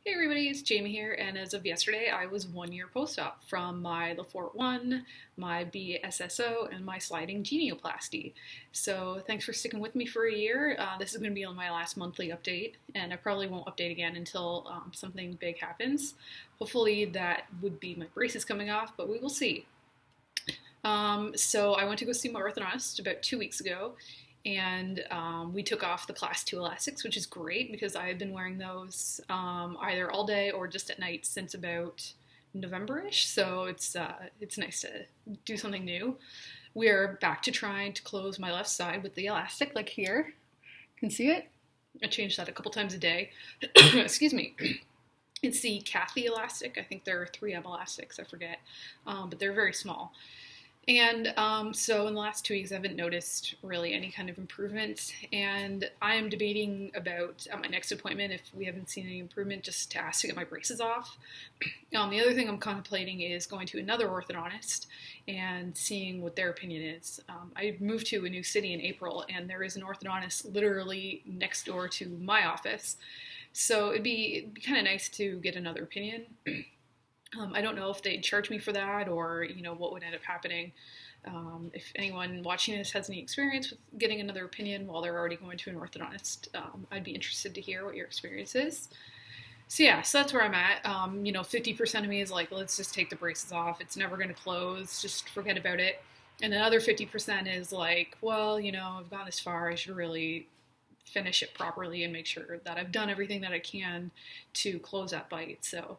Hey everybody, it's Jamie here, and as of yesterday, I was 1 year post-op from my Lefort 1, my BSSO, and my sliding genioplasty. So thanks for sticking with me for a year. This is going to be on my last monthly update, and I probably won't update again until something big happens. Hopefully that would be my braces coming off, but we will see. So I went to go see my orthodontist about 2 weeks ago, and we took off the class 2 elastics, which is great because I have been wearing those either all day or just at night since about November-ish. So it's nice to do something new. We are back to trying to close my left side with the elastic, like here. You can see it. I change that a couple times a day. Excuse me. It's the Kathy elastic. I think there are 3M elastics. I forget, but they're very small. And so in the last 2 weeks, I haven't noticed really any kind of improvement. And I am debating about at my next appointment, if we haven't seen any improvement, just to ask to get my braces off. The other thing I'm contemplating is going to another orthodontist and seeing what their opinion is. I moved to a new city in April, and there is an orthodontist literally next door to my office. So it'd be kind of nice to get another opinion. I don't know if they'd charge me for that or, what would end up happening. If anyone watching this has any experience with getting another opinion while they're already going to an orthodontist, I'd be interested to hear what your experience is. So that's where I'm at. 50% of me is like, let's just take the braces off. It's never going to close. Just forget about it. And another 50% is like, well, I've gone this far. I should really finish it properly and make sure that I've done everything that I can to close that bite. So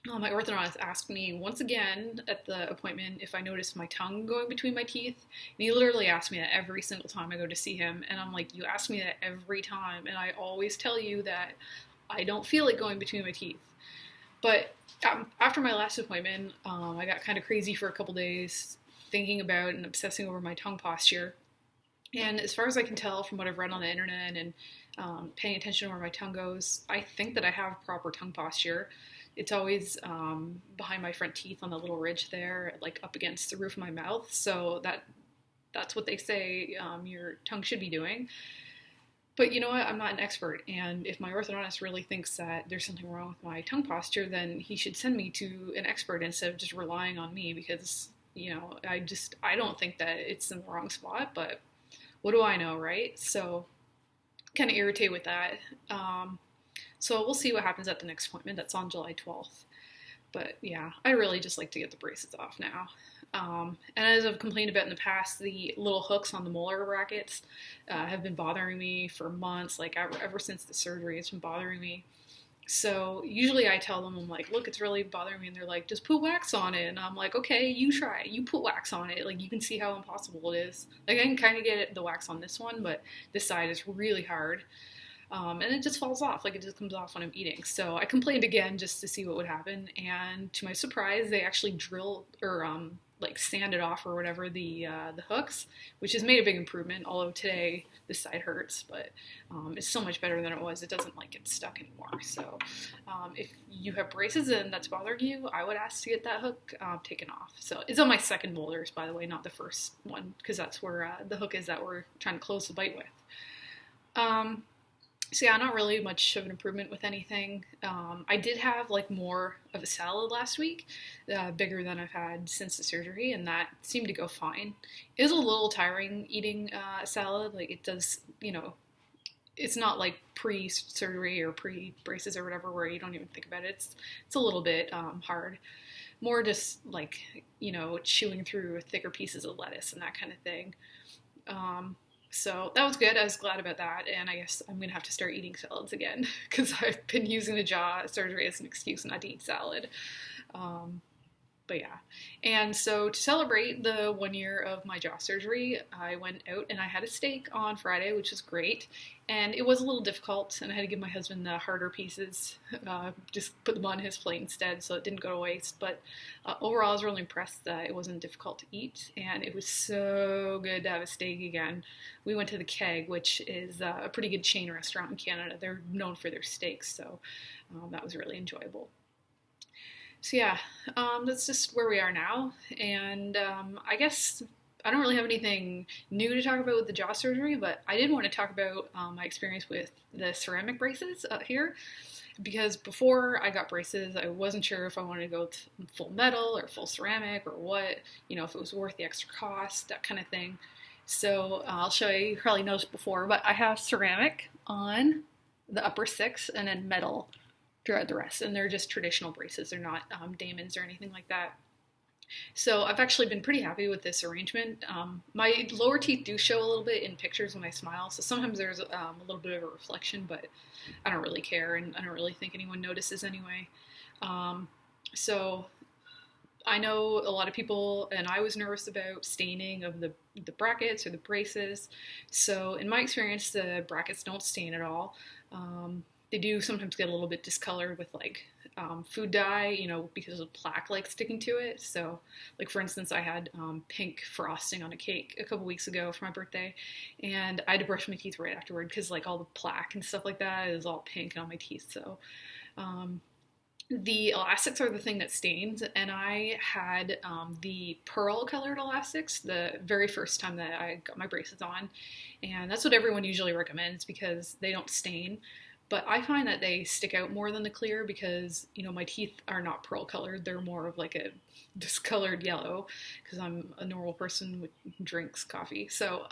my orthodontist asked me once again at the appointment if I noticed my tongue going between my teeth. And he literally asked me that every single time I go to see him. And I'm like, you ask me that every time. And I always tell you that I don't feel it going between my teeth. But after my last appointment, I got kind of crazy for a couple days thinking about and obsessing over my tongue posture. And as far as I can tell from what I've read on the internet and paying attention to where my tongue goes, I think that I have proper tongue posture. It's always behind my front teeth on the little ridge there, like up against the roof of my mouth. So that's what they say your tongue should be doing. But you know what? I'm not an expert. And if my orthodontist really thinks that there's something wrong with my tongue posture, then he should send me to an expert instead of just relying on me because, I don't think that it's in the wrong spot. But what do I know, right? So kind of irritated with that. So we'll see what happens at the next appointment. That's on July 12th. But yeah, I really just like to get the braces off now. And as I've complained about in the past, the little hooks on the molar brackets have been bothering me for months. Like ever since the surgery, it's been bothering me. So usually I tell them, I'm like, look, it's really bothering me. And they're like, just put wax on it. And I'm like, okay, you try. You put wax on it. Like, you can see how impossible it is. Like, I can kind of get the wax on this one, but this side is really hard. And it just falls off, like it just comes off when I'm eating. So I complained again just to see what would happen, and to my surprise, they actually drilled or sanded off or whatever the hooks, which has made a big improvement. Although today this side hurts, but it's so much better than it was. It doesn't get stuck anymore. So if you have braces and that's bothering you, I would ask to get that hook taken off. So it's on my second molars, by the way, not the first one, because that's where the hook is that we're trying to close the bite with. So yeah, not really much of an improvement with anything. I did have more of a salad last week, bigger than I've had since the surgery, and that seemed to go fine. It was a little tiring eating a salad. It does, it's not like pre-surgery or pre-braces or whatever where you don't even think about it. It's a little bit hard. More just chewing through thicker pieces of lettuce and that kind of thing. So that was good. I was glad about that, and I guess I'm going to have to start eating salads again because I've been using the jaw surgery as an excuse not to eat salad. But yeah, and so to celebrate the 1 year of my jaw surgery, I went out and I had a steak on Friday, which was great, and it was a little difficult, and I had to give my husband the harder pieces, just put them on his plate instead, so it didn't go to waste. But overall, I was really impressed that it wasn't difficult to eat, and it was so good to have a steak again. We went to the Keg, which is a pretty good chain restaurant in Canada. They're known for their steaks, so that was really enjoyable. So yeah, that's just where we are now, and I guess I don't really have anything new to talk about with the jaw surgery, but I did want to talk about my experience with the ceramic braces here. because before I got braces, I wasn't sure if I wanted to go full metal or full ceramic or what, if it was worth the extra cost, that kind of thing. So I'll show you. You probably noticed before, but I have ceramic on the upper 6 and then metal throughout the rest, and they're just traditional braces. They're not Damons or anything like that. So I've actually been pretty happy with this arrangement. My lower teeth do show a little bit in pictures when I smile, so sometimes there's a little bit of a reflection, but I don't really care, and I don't really think anyone notices anyway. So I know a lot of people, and I was nervous about staining of the brackets or the braces. So in my experience, the brackets don't stain at all. They do sometimes get a little bit discolored with food dye, because of plaque sticking to it. So for instance, I had pink frosting on a cake a couple weeks ago for my birthday, and I had to brush my teeth right afterward because all the plaque and stuff like that is all pink on my teeth. So the elastics are the thing that stains, and I had the pearl colored elastics the very first time that I got my braces on, and that's what everyone usually recommends because they don't stain. But I find that they stick out more than the clear because, my teeth are not pearl colored. They're more of a discolored yellow because I'm a normal person who drinks coffee. So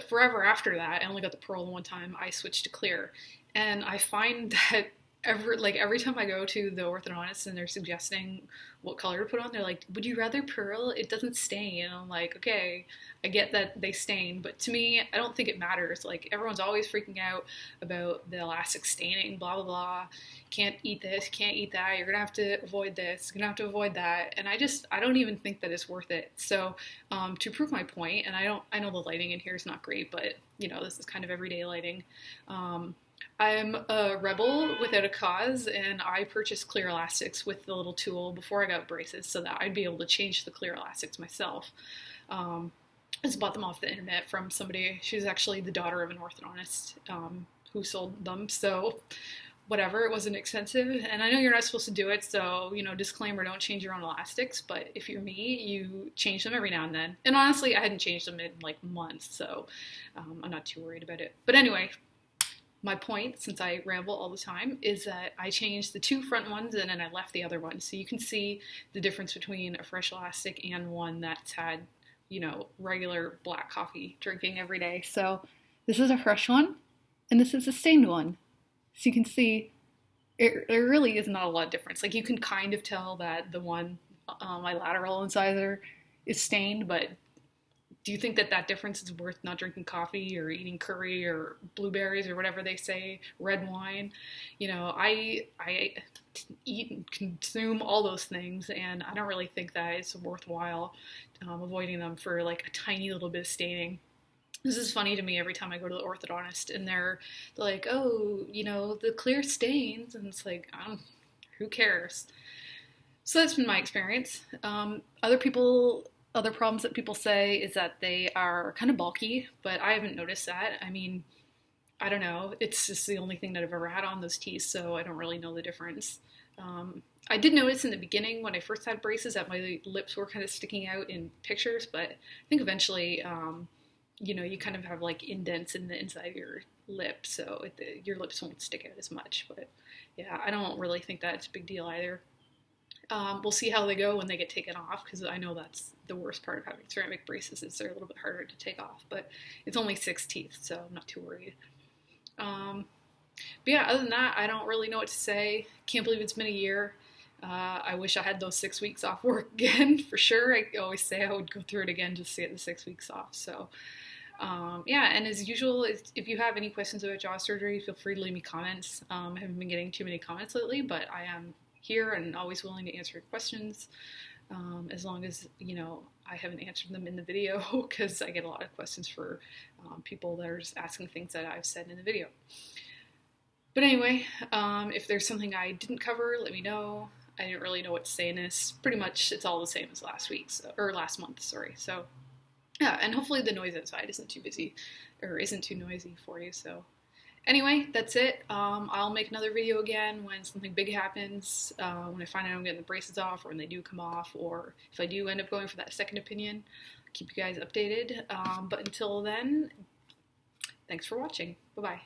forever after that, I only got the pearl one time, I switched to clear. And I find that every time I go to the orthodontist and they're suggesting what color to put on, they're like, would you rather pearl? It doesn't stain. And I'm like, okay, I get that they stain, but to me, I don't think it matters. Everyone's always freaking out about the elastic staining, blah, blah, blah. Can't eat this, can't eat that. You're gonna have to avoid this, you're gonna have to avoid that. And I don't even think that it's worth it. So to prove my point, and I know the lighting in here is not great, but this is kind of everyday lighting. I'm a rebel without a cause, and I purchased clear elastics with the little tool before I got braces so that I'd be able to change the clear elastics myself. I just bought them off the internet from somebody. She's actually the daughter of an orthodontist who sold them, so whatever, it wasn't expensive. And I know you're not supposed to do it, so, disclaimer, don't change your own elastics, but if you're me, you change them every now and then. And honestly, I hadn't changed them in months, so I'm not too worried about it. But anyway, my point, since I ramble all the time, is that I changed the 2 front ones and then I left the other one. So you can see the difference between a fresh elastic and one that's had, regular black coffee drinking every day. So this is a fresh one and this is a stained one. So you can see there really is not a lot of difference. You can kind of tell that the one, my lateral incisor, is stained, but do you think that difference is worth not drinking coffee or eating curry or blueberries or whatever they say, red wine? I eat and consume all those things, and I don't really think that it's worthwhile avoiding them for a tiny little bit of staining. This is funny to me every time I go to the orthodontist, and they're like, oh, the clear stains, and it's who cares? So that's been my experience. Other problems that people say is that they are kind of bulky, but I haven't noticed that. I mean, I don't know. It's just the only thing that I've ever had on those teeth, so I don't really know the difference. I did notice in the beginning when I first had braces that my lips were kind of sticking out in pictures, but I think eventually, you kind of have indents in the inside of your lip, so your lips won't stick out as much. But yeah, I don't really think that's a big deal either. We'll see how they go when they get taken off, because I know that's the worst part of having ceramic braces is they're a little bit harder to take off, but it's only 6 teeth, so I'm not too worried. But yeah, other than that, I don't really know what to say. Can't believe it's been a year. I wish I had those 6 weeks off work again, for sure. I always say I would go through it again just to get the 6 weeks off. So yeah, and as usual, if you have any questions about jaw surgery, feel free to leave me comments. I haven't been getting too many comments lately, but I am here and always willing to answer your questions, as long as I haven't answered them in the video, because I get a lot of questions for people that are just asking things that I've said in the video. But anyway, if there's something I didn't cover, let me know. I didn't really know what to say in this. Pretty much it's all the same as last month, sorry. So yeah, and hopefully the noise outside isn't too busy or isn't too noisy for you. So anyway, that's it. I'll make another video again when something big happens, when I find out I'm getting the braces off, or when they do come off, or if I do end up going for that second opinion. I'll keep you guys updated. But until then, thanks for watching. Bye-bye.